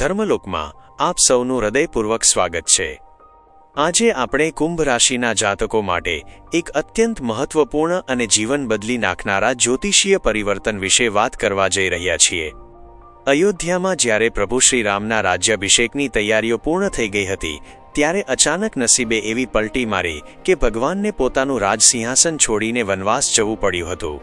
ધર્મલોકમાં આપ સૌનું હૃદયપૂર્વક સ્વાગત છે। આજે આપણે કુંભ રાશિના જાતકો માટે એક અત્યંત મહત્વપૂર્ણ અને જીવન બદલી નાખનારા જ્યોતિષીય પરિવર્તન વિશે વાત કરવા જઈ રહ્યા છીએ। અયોધ્યામાં જ્યારે પ્રભુ શ્રીરામના રાજ્યાભિષેકની તૈયારીઓ પૂર્ણ થઈ ગઈ હતી, ત્યારે અચાનક નસીબે એવી પલટી મારી કે ભગવાનને પોતાનું રાજસિંહાસન છોડીને વનવાસ જવું પડ્યું હતું।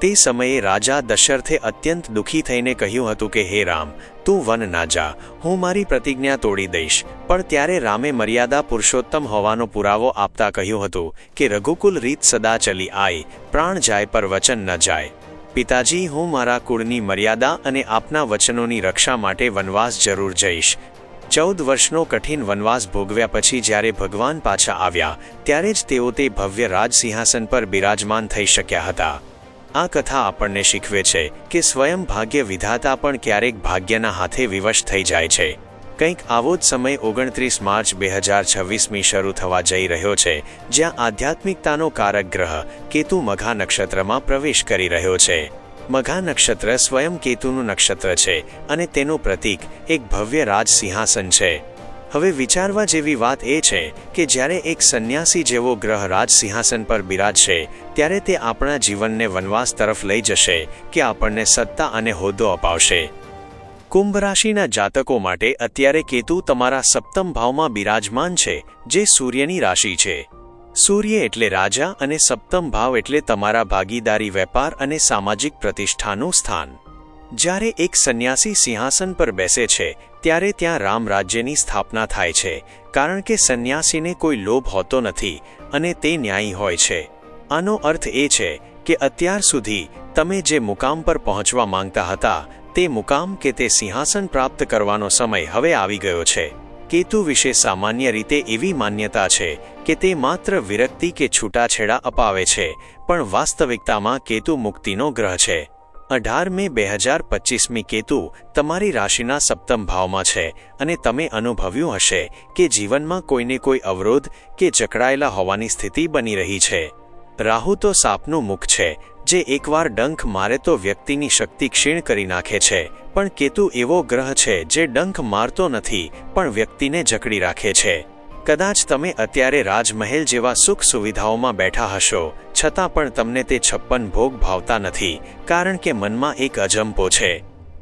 તે સમયે રાજા દશરથે અત્યંત દુઃખી થઈને કહ્યું હતું કે હે રામ, તું વન ના જા, હું મારી પ્રતિજ્ઞા તોડી દઈશ। પણ ત્યારે રામે મર્યાદા પુરુષોત્તમ હોવાનો પુરાવો આપતા કહ્યું હતું કે રઘુકુલ રીત સદા ચલી આય, પ્રાણ જાય પર વચન ન જાય। પિતાજી, હું મારા કુળની મર્યાદા અને આપના વચનોની રક્ષા માટે વનવાસ જરૂર જઈશ। 14 વર્ષનો કઠિન વનવાસ ભોગવ્યા પછી જ્યારે ભગવાન પાછા આવ્યા, ત્યારે જ તેઓ તે ભવ્ય રાજસિંહાસન પર બિરાજમાન થઈ શક્યા હતા। આ કથા આપણને શીખવે છે કે સ્વયં ભાગ્ય વિધાતા પણ ક્યારેક ભાગ્યના હાથે વિવશ થઈ જાય છે। કંઈક આવો જ સમય 29 માર્ચ 2026મી શરૂ થવા જઈ રહ્યો છે, જ્યાં આધ્યાત્મિકતાનો કારક ગ્રહ કેતુ મઘા નક્ષત્રમાં પ્રવેશ કરી રહ્યો છે। મઘા નક્ષત્ર સ્વયં કેતુનું નક્ષત્ર છે અને તેનું પ્રતીક એક ભવ્ય રાજસિંહાસન છે। હવે વિચારવા જેવી વાત એ છે કે જ્યારે એક સંન્યાસી જેવો ગ્રહ રાજસિંહાસન પર બિરાજશે, ત્યારે તે આપણા જીવનને વનવાસ તરફ લઈ જશે કે આપણને સત્તા અને હોદ્દો અપાવશે। કુંભ રાશિના જાતકો માટે અત્યારે કેતુ તમારા સપ્તમ ભાવમાં બિરાજમાન છે, જે સૂર્યની રાશિ છે। સૂર્ય એટલે રાજા અને સપ્તમ ભાવ એટલે તમારા ભાગીદારી, વેપાર અને સામાજિક પ્રતિષ્ઠાનું સ્થાન। જ્યારે એક સંન્યાસી સિંહાસન પર બેસે છે, ત્યારે ત્યાં રામ રાજ્યની સ્થાપના થાય છે, કારણ કે સંન્યાસીને કોઈ લોભ હોતો નથી અને તે ન્યાયી હોય છે। આનો અર્થ એ છે કે અત્યાર સુધી તમે જે મુકામ પર પહોંચવા માંગતા હતા, તે મુકામ કે તે સિંહાસન પ્રાપ્ત કરવાનો સમય હવે આવી ગયો છે। કેતુ વિશે સામાન્ય રીતે એવી માન્યતા છે કે તે માત્ર વિરક્તિ કે છૂટાછેડા અપાવે છે, પણ વાસ્તવિકતામાં કેતુ મુક્તિનો ગ્રહ છે। 18 મે 2025મી કેતુ તમારી રાશિના સપ્તમ ભાવમાં છે અને તમે અનુભવ્યું હશે કે જીવનમાં કોઈને કોઈ અવરોધ કે જકડાયેલા હોવાની સ્થિતિ બની રહી છે। રાહુ તો સાપનું મુખ છે, જે એકવાર ડંખ મારે તો વ્યક્તિની શક્તિ ક્ષીણ કરી નાખે છે, પણ કેતુ એવો ગ્રહ છે જે ડંખ મારતો નથી પણ વ્યક્તિને જકડી રાખે છે। કદાચ તમે અત્યારે રાજમહેલ જેવા સુખ સુવિધાઓમાં બેઠા હશો, છતાં પણ તમને તે 56 ભોગ ભાવતા નથી, કારણ કે મનમાં એક અજંપો છે।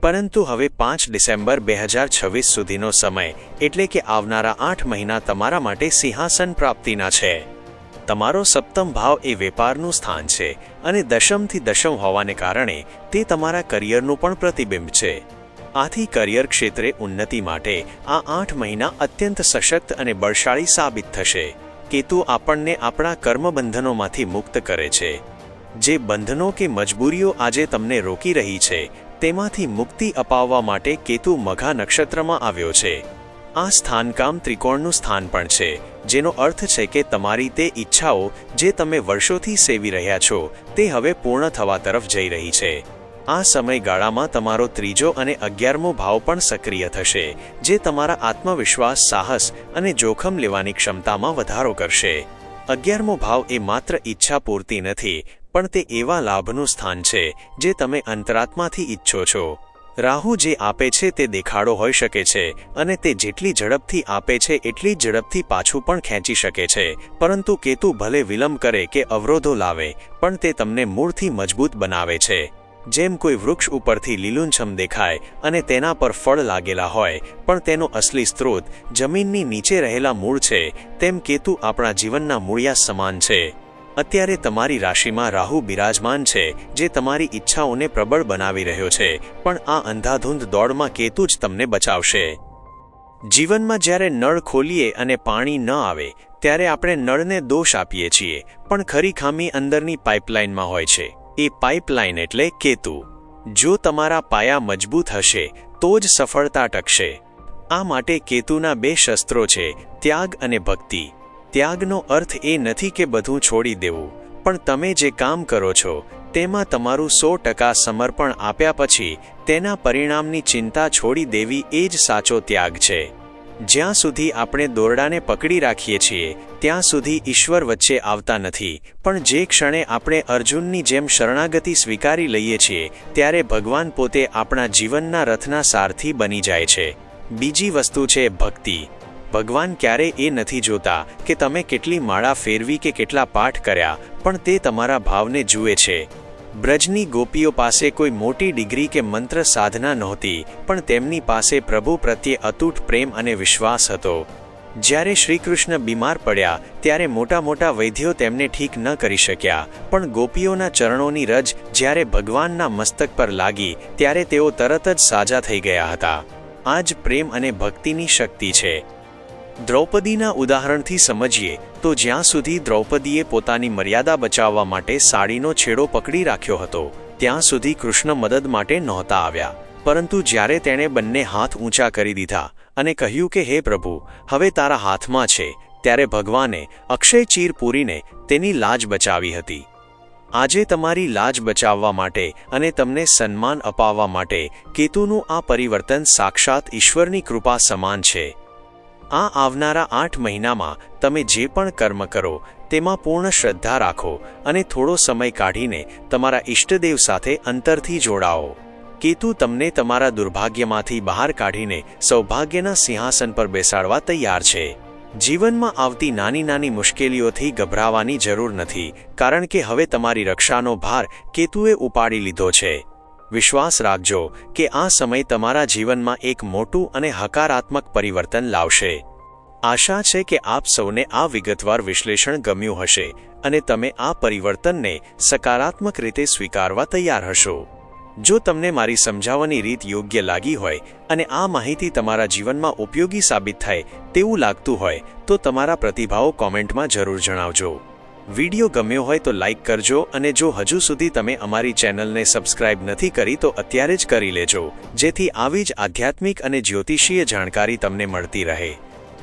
પરંતુ હવે 5 ડિસેમ્બર 2026 સુધીનો સમય એટલે કે આવનારા 8 મહિના તમારા માટે સિંહાસન પ્રાપ્તિના છે। તમારો સપ્તમ ભાવ એ વેપારનું સ્થાન છે અને દશમથી દશમ હોવાને કારણે તે તમારા કરિયરનું પણ પ્રતિબિંબ છે। આથી કરિયર ક્ષેત્રે ઉન્નતિ માટે આ 8 મહિના અત્યંત સશક્ત અને બળશાળી સાબિત થશે। કેતુ આપણને આપણા કર્મબંધનોમાંથી મુક્ત કરે છે। જે બંધનો કે મજબૂરીઓ આજે તમને રોકી રહી છે, તેમાંથી મુક્તિ અપાવવા માટે કેતુ મઘા નક્ષત્રમાં આવ્યો છે। આ સ્થાનકામ ત્રિકોણનું સ્થાન પણ છે, જેનો અર્થ છે કે તમારી તે ઈચ્છાઓ જે તમે વર્ષોથી સેવી રહ્યા છો, તે હવે પૂર્ણ થવા તરફ જઈ રહી છે। આ સમયગાળામાં તમારો 3જો અને 11મો ભાવ પણ સક્રિય થશે, જે તમારા આત્મવિશ્વાસ, સાહસ અને જોખમ લેવાની ક્ષમતામાં વધારો કરશે। 11મો ભાવ એ માત્ર ઈચ્છા પૂરતી નથી, પણ તે એવા લાભનું સ્થાન છે જે તમે અંતરાત્માથી ઈચ્છો છો। રાહુ જે આપે છે તે દેખાડો હોઈ શકે છે અને તે જેટલી ઝડપથી આપે છે એટલી જ ઝડપથી પાછું પણ ખેંચી શકે છે, પરંતુ કેતુ ભલે વિલંબ કરે કે અવરોધો લાવે, પણ તે તમને મૂળથી મજબૂત બનાવે છે। જેમ કોઈ વૃક્ષ ઉપરથી લીલુંછમ દેખાય અને તેના પર ફળ લાગેલા હોય, પણ તેનો અસલી સ્ત્રોત જમીનની નીચે રહેલા મૂળ છે, તેમ કેતુ આપણા જીવનના મૂળિયા સમાન છે। અત્યારે તમારી રાશિમાં રાહુ બિરાજમાન છે, જે તમારી ઈચ્છાઓને પ્રબળ બનાવી રહ્યો છે, પણ આ અંધાધૂંધ દોડમાં કેતુ જ તમને બચાવશે। જીવનમાં જ્યારે નળ ખોલીએ અને પાણી ન આવે, ત્યારે આપણે નળને દોષ આપીએ છીએ, પણ ખરી ખામી અંદરની પાઇપલાઇનમાં હોય છે। એ પાઇપલાઇન એટલે કેતુ। જો તમારા પાયા મજબૂત હશે તો જ સફળતા ટકશે। આ માટે કેતુના 2 શસ્ત્રો છે, ત્યાગ અને ભક્તિ। ત્યાગનો અર્થ એ નથી કે બધું છોડી દેવું, પણ તમે જે કામ કરો છો તેમાં તમારું 100% સમર્પણ આપ્યા પછી તેના પરિણામની ચિંતા છોડી દેવી એ જ સાચો ત્યાગ છે। જ્યાં સુધી આપણે દોરડાને પકડી રાખીએ છીએ, ત્યાં સુધી ઈશ્વર વચ્ચે આવતા નથી, પણ જે ક્ષણે આપણે અર્જુનની જેમ શરણાગતિ સ્વીકારી લઈએ છીએ, ત્યારે ભગવાન પોતે આપણા જીવનના રથના સારથી બની જાય છે। બીજી વસ્તુ છે ભક્તિ. ભગવાન ક્યારે એ નથી જોતા કે તમે કેટલી માળા ફેરવી કે કેટલા પાઠ કર્યા, પણ તે તમારા ભાવને જુએ છે. બ્રજની ગોપીઓ પાસે કોઈ મોટી ડિગ્રી કે મંત્ર સાધના નહોતી, પણ તેમની પાસે પ્રભુ પ્રત્યે અતૂટ પ્રેમ અને વિશ્વાસ હતો. જ્યારે શ્રીકૃષ્ણ બીમાર પડ્યા ત્યારે મોટા મોટા વૈદ્યો તેમને ઠીક ન કરી શક્યા, પણ ગોપીઓના ચરણોની રજ જ્યારે ભગવાનના મસ્તક પર લાગી ત્યારે તેઓ તરત જ સાજા થઈ ગયા હતા. આ જ પ્રેમ અને ભક્તિની શક્તિ છે. દ્રૌપદીના ઉદાહરણથી સમજીએ તો જ્યાં સુધી દ્રૌપદીએ પોતાની મર્યાદા બચાવવા માટે સાડીનો છેડો પકડી રાખ્યો હતો, ત્યાં સુધી કૃષ્ણ મદદ માટે નહોતા આવ્યા. પરંતુ જ્યારે તેણે બંને હાથ ઊંચા કરી દીધા અને કહ્યું કે હે પ્રભુ, હવે તારા હાથમાં છે, ત્યારે ભગવાને અક્ષય ચીર પૂરીને તેની લાજ બચાવી હતી. આજે તમારી લાજ બચાવવા માટે અને તમને સન્માન અપાવવા માટે કેતુનું આ પરિવર્તન સાક્ષાત ઈશ્વરની કૃપા સમાન છે. આ આવનારા 8 મહિનામાં તમે જે પણ કર્મ કરો તેમાં પૂર્ણ શ્રદ્ધા રાખો અને થોડો સમય કાઢીને તમારા ઈષ્ટદેવ સાથે અંતરથી જોડાઓ. કેતુ તમને તમારા દુર્ભાગ્યમાંથી બહાર કાઢીને સૌભાગ્યના સિંહાસન પર બેસાડવા તૈયાર છે. જીવનમાં આવતી નાની નાની મુશ્કેલીઓથી ગભરાવાની જરૂર નથી, કારણ કે હવે તમારી રક્ષાનો ભાર કેતુએ ઉપાડી લીધો છે. વિશ્વાસ રાખજો કે આ સમય તમારા જીવનમાં એક મોટું અને હકારાત્મક પરિવર્તન લાવશે. આશા છે કે આપ સૌને આ વિગતવાર વિશ્લેષણ ગમ્યું હશે અને તમે આ પરિવર્તનને સકારાત્મક રીતે સ્વીકારવા તૈયાર હશો. જો તમને મારી સમજાવવાની રીત યોગ્ય લાગી હોય અને આ માહિતી તમારા જીવનમાં ઉપયોગી સાબિત થાય તેવું લાગતું હોય તો તમારા પ્રતિભાવો કોમેન્ટમાં જરૂર જણાવજો. વિડિયો ગમ્યો હોય તો લાઇક કરજો અને જો હજુ સુધી તમે અમારી ચેનલને સબસ્ક્રાઇબ નથી કરી તો અત્યારે જ કરી લેજો, જેથી આવી જ આધ્યાત્મિક અને જ્યોતિષીય જાણકારી તમને મળતી રહે.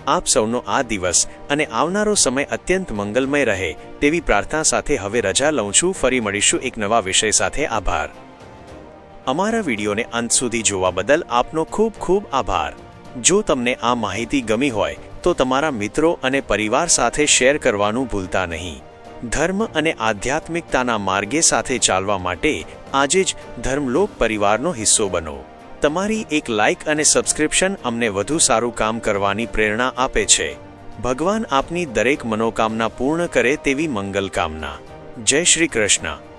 આપ સૌનો આ દિવસ અને આવનારો સમય અત્યંત મંગલમય રહે તેવી પ્રાર્થના સાથે હવે રજા લઉં છું. ફરી મળીશું એક નવા વિષય સાથે. આભાર. અમારા વિડીયોને અંત સુધી જોવા બદલ આપનો ખૂબ ખૂબ આભાર. જો તમને આ માહિતી ગમી હોય તો તમારા મિત્રો અને પરિવાર સાથે શેર કરવાનું ભૂલતા નહીં. ધર્મ અને આધ્યાત્મિકતાના માર્ગે સાથે ચાલવા માટે આજે જ ધર્મલોક પરિવારનો હિસ્સો બનો. તમારી એક લાઇક અને સબસ્ક્રિપ્શન અમને વધુ સારું કામ કરવાની પ્રેરણા આપે છે. ભગવાન આપની દરેક મનોકામના પૂર્ણ કરે તેવી મંગલ કામના. જય શ્રી કૃષ્ણ.